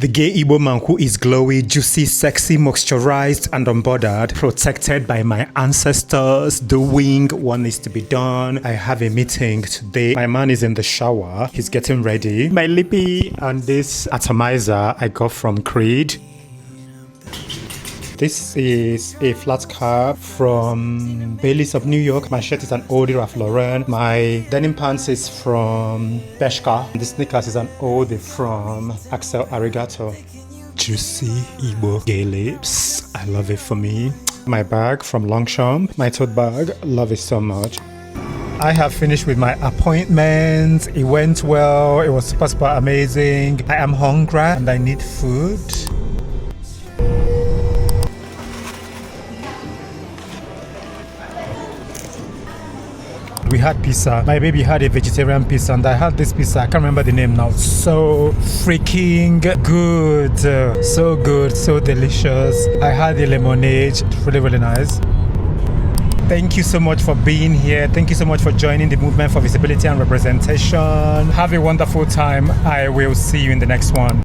The gay Igbo man who is glowy, juicy, sexy, moisturized, and unbothered, protected by my ancestors. Doing what needs to be done. I have a meeting today. My man is in the shower. He's getting ready. My lippy and this atomizer I got from Creed. This is a flat cap from Bailey's of New York. My shirt is an oldie Ralph Lauren. My denim pants is from Bershka. The sneakers is an oldie from Axel Arigato. Juicy Igbo gay lips. I love it for me. My bag from Longchamp. My tote bag. Love it so much. I have finished with my appointment. It went well. It was super amazing. I am hungry and I need food. We had pizza. My baby had a vegetarian pizza and I had this pizza. I can't remember the name now. So freaking good. So good. So delicious. I had a lemonade. Really nice. Thank you so much for being here. Thank you so much for joining the movement for visibility and representation. Have a wonderful time. I will see you in the next one.